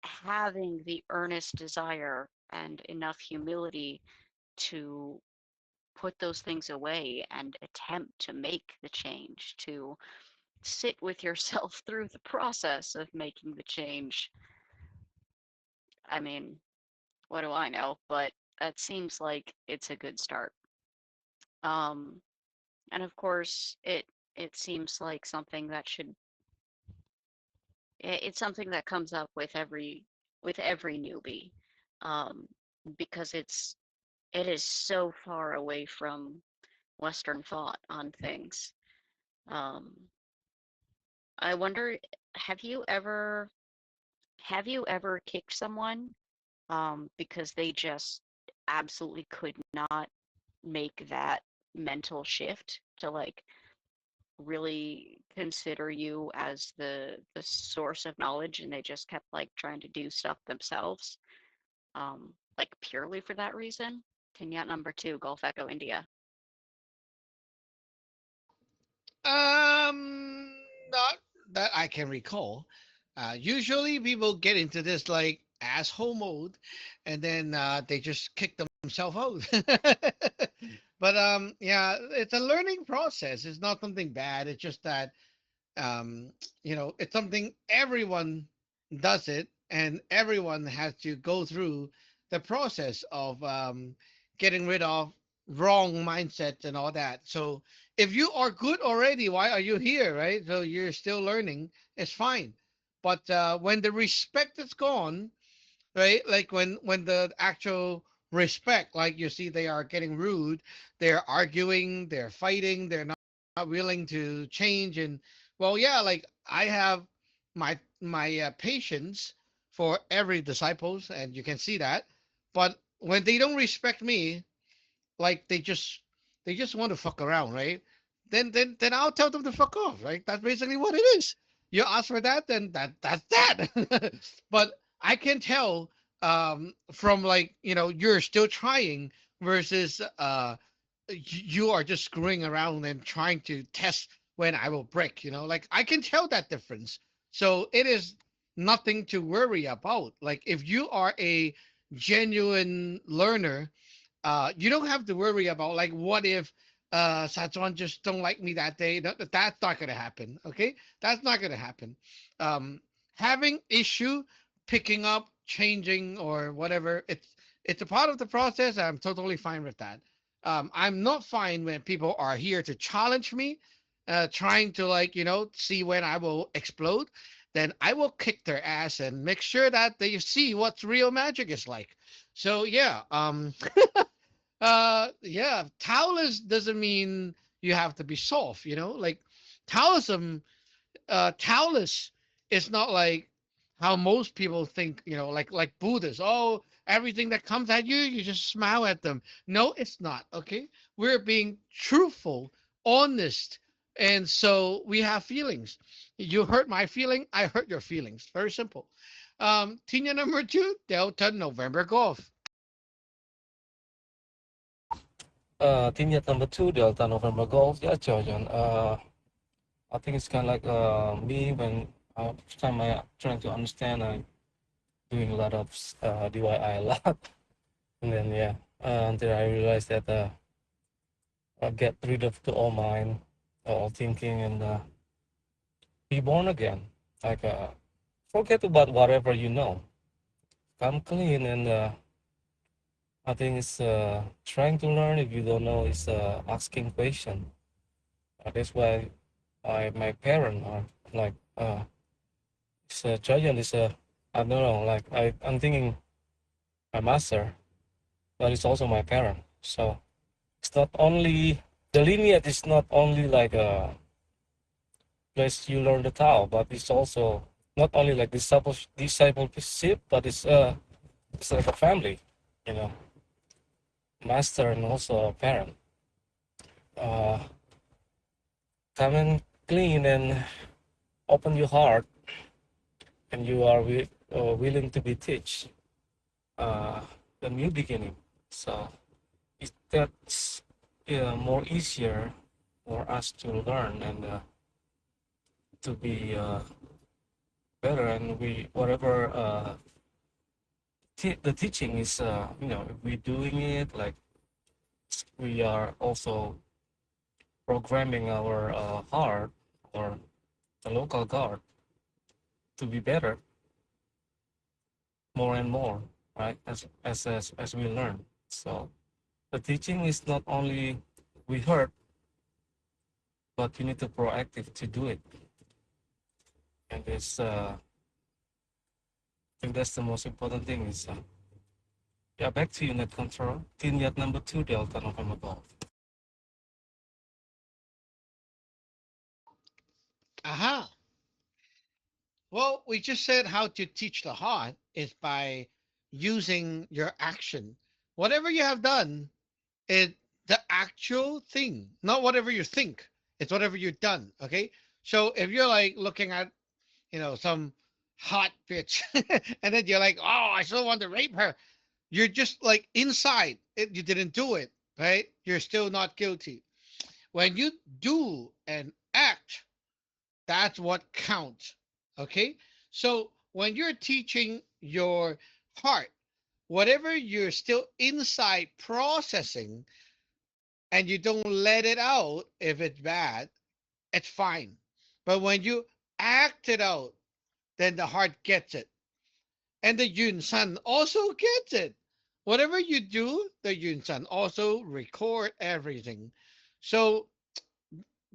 having the earnest desire and enough humility to put those things away and attempt to make the change, to sit with yourself through the process of making the change. I mean, what do I know? But that seems like it's a good start. Um, and of course, it seems like something that should it's something that comes up with every newbie, um, because it is so far away from Western thought on things. Um, I wonder, have you ever have you ever kicked someone because they just absolutely could not make that mental shift to like really consider you as the source of knowledge and they just kept like trying to do stuff themselves, like purely for that reason? Kenyat number 2, Gulf Echo India. Not that I can recall. Usually people get into this like asshole mode, and then they just kick themselves out. But yeah, it's a learning process. It's not something bad. It's just that um, it's something everyone does it, and everyone has to go through the process of getting rid of wrong mindsets and all that. So if you are good already, why are you here, right? So you're still learning, it's fine. But when the respect is gone, right? Like when the actual respect, like you see, they are getting rude, they're arguing, they're fighting, they're not willing to change. And well, yeah, like I have my patience for every disciples, and you can see that. But when they don't respect me, like they just want to fuck around, right? Then I'll tell them to fuck off, right? That's basically what it is. You ask for that, then that's that. But I can tell from like you're still trying versus you are just screwing around and trying to test when I will break. Like I can tell that difference. So it is nothing to worry about. Like if you are a genuine learner, you don't have to worry about like what if Sajon just don't like me that day. That's not gonna happen. Okay, that's not gonna happen. Um, Having issue picking up, changing, or whatever, it's a part of the process. I'm totally fine with that. I'm not fine when people are here to challenge me, trying to like see when I will explode. Then I will kick their ass and make sure that they see what real magic is like. So yeah, yeah, Taoist doesn't mean you have to be soft, like Taoism, Taoist is not like how most people think, like Buddhists. Oh, everything that comes at you, you just smile at them. No, it's not. Okay, we're being truthful, honest, and so we have feelings. You hurt my feeling, I hurt your feelings. Very simple. Tina number 2, Delta November Golf. Team number 2, Delta November Golf. Yeah, Georgian. I think it's kind of like me when first time I trying to understand, I'm doing a lot of DIY a lot, and then yeah, until I realized that I get rid of the all mine or thinking and be born again. Like forget about whatever you know. Come clean and I think it's trying to learn. If you don't know, it's asking question. That's why my parents are like it's Jayan is I don't know, like I'm thinking my master, but it's also my parent. So it's not only the lineage is not only like a place you learn the Tao, but it's also not only like discipleship, but it's like a family, you know, master and also a parent. Come and clean and open your heart, and you are willing to be teach the new beginning. So that's more easier for us to learn and to be better. And we whatever the teaching is, if we're doing it like we are also programming our heart or the local guard to be better more and more, right? As we learn. So the teaching is not only we heard, but you need to proactive to do it. And it's I think that's the most important thing is yeah, back to you, net control. Team yacht number 2, Delta November Golf. Aha. Well, we just said how to teach the heart is by using your action. Whatever you have done, it the actual thing, not whatever you think. It's whatever you've done. Okay. So if you're like looking at, some hot bitch, and then you're like, oh, I still want to rape her. You're just like inside it, you didn't do it, right? You're still not guilty. When you do and act, that's what counts. Okay. So when you're teaching your heart, whatever you're still inside processing and you don't let it out, if it's bad, it's fine. But when you act it out, then the heart gets it. And the Yun San also gets it. Whatever you do, the Yun San also record everything. So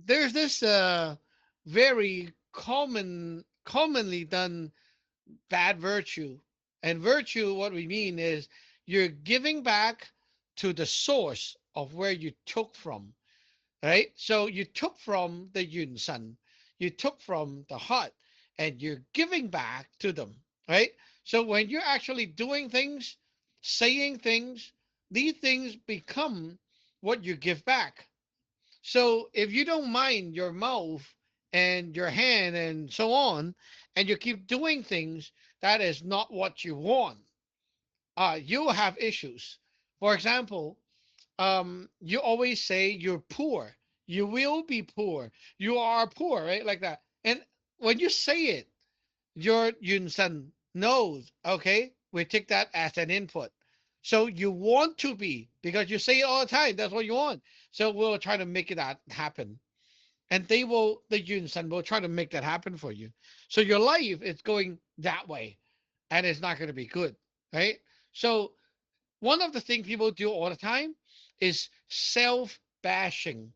there's this very commonly done bad virtue. And virtue, what we mean is you're giving back to the source of where you took from, right? So you took from the Yun San, you took from the heart, and you're giving back to them, right? So when you're actually doing things, saying things, these things become what you give back. So if you don't mind your mouth and your hand and so on, and you keep doing things that is not what you want, you have issues. For example, you always say you're poor. You will be poor. You are poor, right? Like that. And when you say it, your Yun San knows, okay, we take that as an input. So you want to be because you say it all the time. That's what you want. So we'll try to make it that happen. And the Yun San will try to make that happen for you. So your life is going that way and it's not going to be good, right? So one of the things people do all the time is self bashing.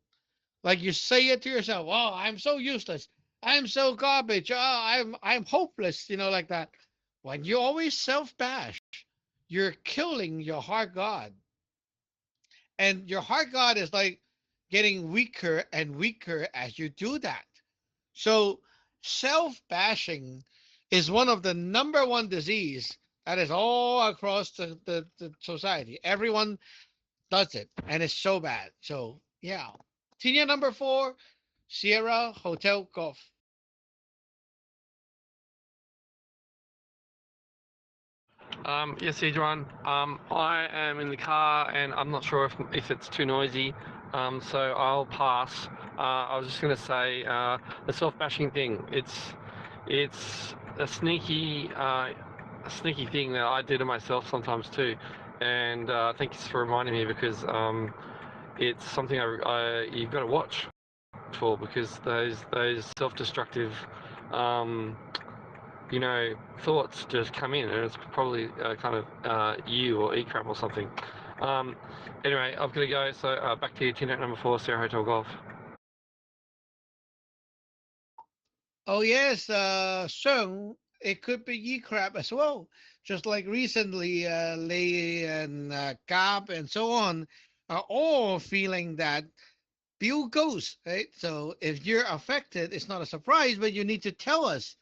Like you say it to yourself, "Oh, I'm so useless. I'm so garbage. Oh, I'm hopeless." Like that. When you always self bash, you're killing your heart God, and your heart God is like getting weaker and weaker as you do that. So self bashing is one of the number one disease that is all across the society. Everyone does it, and it's so bad. So yeah, senior number 4, Sierra Hotel Golf. Yes, Adrian. I am in the car and I'm not sure if it's too noisy, so I'll pass. I was just going to say the self-bashing thing. It's a sneaky thing that I do to myself sometimes too, and thanks for reminding me because it's something you've got to watch. for, because those self-destructive thoughts just come in, and it's probably kind of you or E-crap or something. Anyway, I've got to go, so back to you, TNet number 4, Sierra Hotel Golf. Oh yes, Sung, it could be ye crap as well. Just like recently, Lei and Gab and so on are all feeling that Bill goes, right? So if you're affected, it's not a surprise, but you need to tell us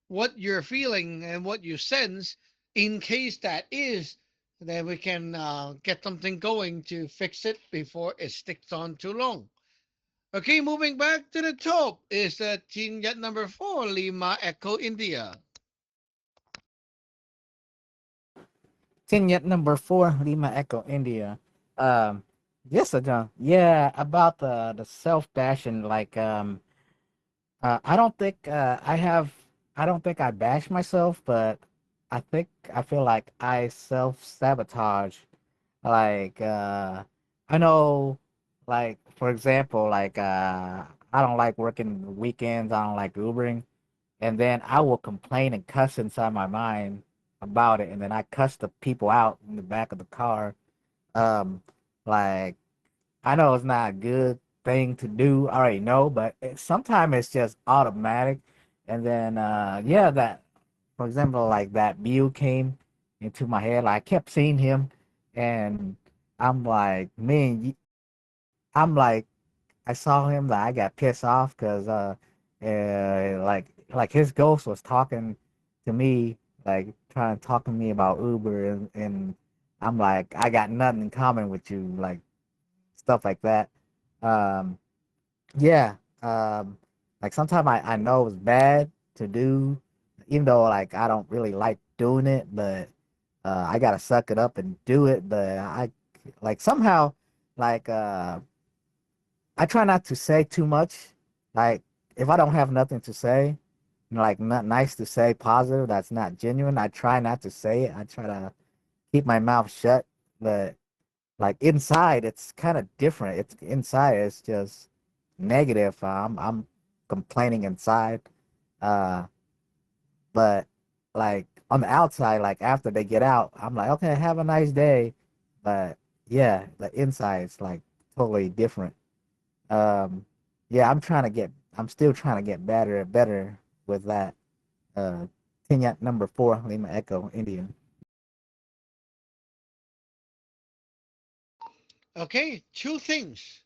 what you're feeling and what you sense in case that is, then we can get something going to fix it before it sticks on too long. Okay, moving back to the top is team jet number 4, Lima Echo India. Yet number 4, Lima Echo India. Um, yes, John. Yeah, about the self bashing. Like, I don't think I don't think I bash myself, but I feel like I self sabotage. Like, I know, like for example, like I don't like working weekends. I don't like Ubering, and then I will complain and cuss inside my mind about it, and then I cuss the people out in the back of the car. Um, like I know it's not a good thing to do. I already know, but sometimes it's just automatic. And then yeah, that for example, like that view came into my head. Like I kept seeing him, and I'm like, man, I'm like I saw him that I got pissed off because like his ghost was talking to me, like trying to talk to me about Uber, and I'm like, I got nothing in common with you, like stuff like that. Um, yeah, like sometimes I know it's bad to do, even though like I don't really like doing it, but I gotta suck it up and do it. But I like somehow like I try not to say too much. Like if I don't have nothing to say, like not nice to say, positive, that's not genuine. I try not to say it. I try to keep my mouth shut. But like inside, it's kind of different. It's inside, it's just negative. I'm complaining inside. Uh, but like on the outside, like after they get out, I'm like, okay, have a nice day. But yeah, the inside is like totally different. Um, yeah, I'm still trying to get better and better with that. Uh, Kenya number 4, Lima Echo, India. Okay, two things.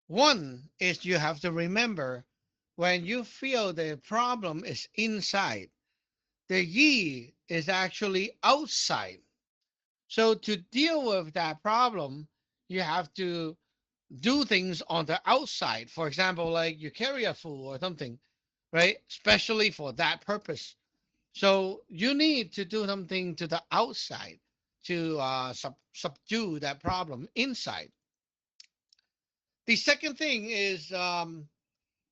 One is you have to remember when you feel the problem is inside, the ye is actually outside. So to deal with that problem, you have to do things on the outside. For example, like you carry a food or something, right? Especially for that purpose. So you need to do something to the outside to subdue that problem inside. The second thing is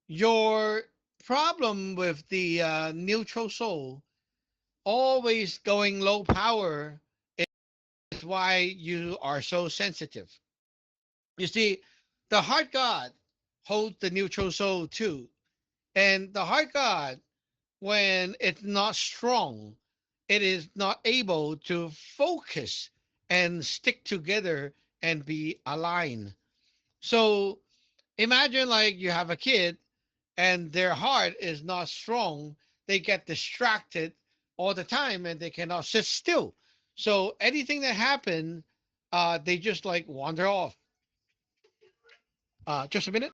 your problem with the neutral soul always going low power is why you are so sensitive. You see, the heart God holds the neutral soul too. And the heart God, when it's not strong, it is not able to focus and stick together and be aligned. So imagine like you have a kid and their heart is not strong, they get distracted all the time and they cannot sit still. So anything that happens, they just like wander off. Just a minute.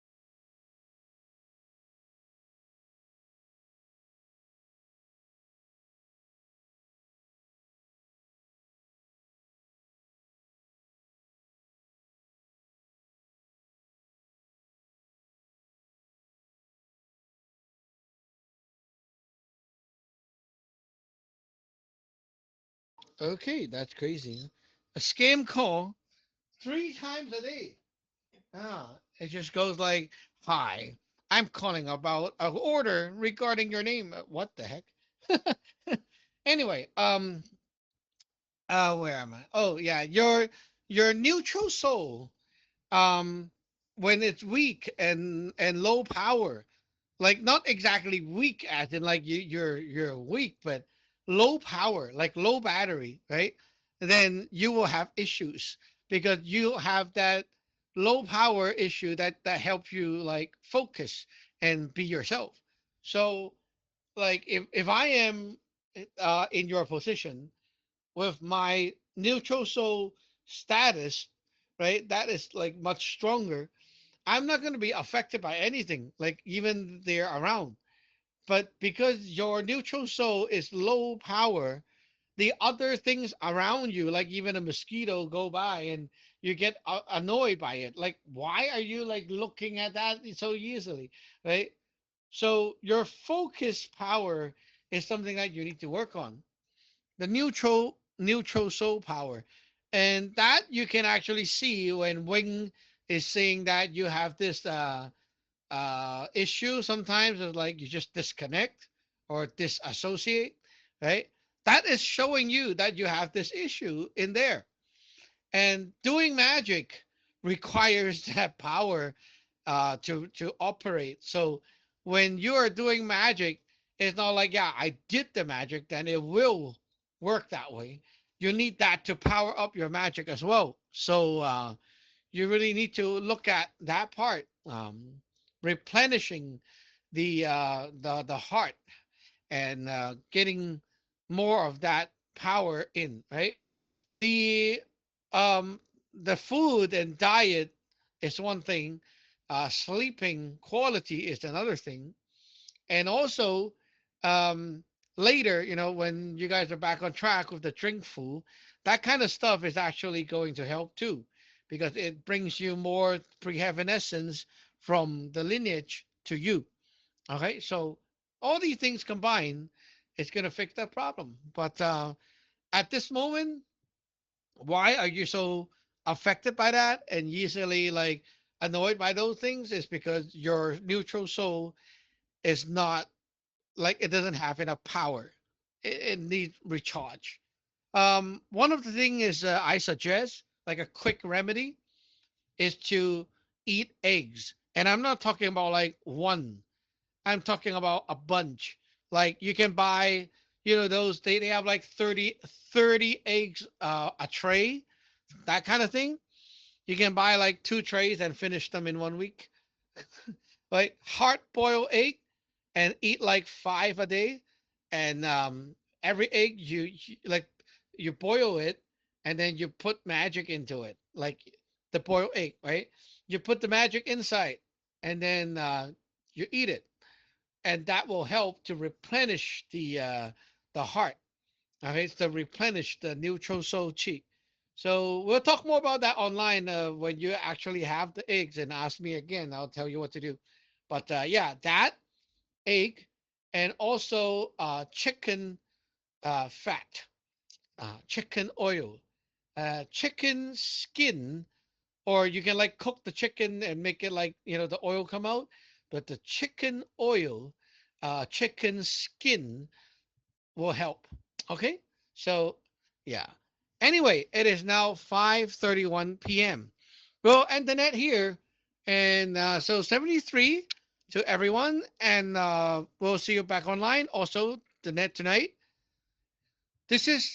Okay, that's crazy. A scam call 3 times a day. It just goes like, "Hi, I'm calling about an order regarding your name." What the heck? Anyway, where am I? Oh yeah, your neutral soul. Um, when it's weak and low power, like not exactly weak as in like you're weak, but low power, like low battery, right? Then you will have issues because you have that low power issue that helps you like focus and be yourself. So like if I am in your position with my neutral soul status, right? That is like much stronger. I'm not going to be affected by anything, like even they're around. But because your neutral soul is low power, the other things around you, like even a mosquito go by and you get annoyed by it. Like, why are you like looking at that so easily, right? So your focus power is something that you need to work on. The neutral soul power, and that you can actually see when Wing is saying that you have this issue sometimes is like you just disconnect or disassociate, right? That is showing you that you have this issue in there. And doing magic requires that power to operate. So when you are doing magic, it's not like, yeah, I did the magic, then it will work that way. You need that to power up your magic as well. So you really need to look at that part, replenishing the heart and getting more of that power in, right? The um the food and diet is one thing, sleeping quality is another thing, and also um later, when you guys are back on track with the drink food, that kind of stuff is actually going to help too, because it brings you more preheaven from the lineage to you. Okay, so all these things combined is going to fix that problem. But at this moment, why are you so affected by that and easily like annoyed by those things? Is because your neutral soul is not, like, it doesn't have enough power. It needs recharge. One of the things is, I suggest like a quick remedy is to eat eggs, and I'm not talking about like one. I'm talking about a bunch. Like you can buy, those they have like 30 eggs a tray, that kind of thing. You can buy like 2 trays and finish them in 1 week. Like hard boiled egg and eat like 5 a day. And every egg like you boil it and then you put magic into it, like the boiled egg, right? You put the magic inside and then you eat it, and that will help to replenish the heart. Okay, to replenish the neutral soul chi. So we'll talk more about that online when you actually have the eggs and ask me again. I'll tell you what to do. But yeah, that egg and also chicken fat, chicken oil, chicken skin, or you can like cook the chicken and make it like, the oil come out. But the chicken oil, chicken skin will help. Okay, so yeah. Anyway, it is now 5:31 p.m. We'll end the net here, and so 73 to everyone, and we'll see you back online. Also, the net tonight. This is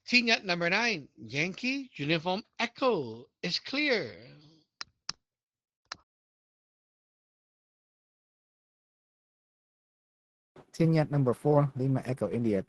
TNet number 9. Yankee Uniform Echo is clear. Team Yet number 4, Lima Echo India.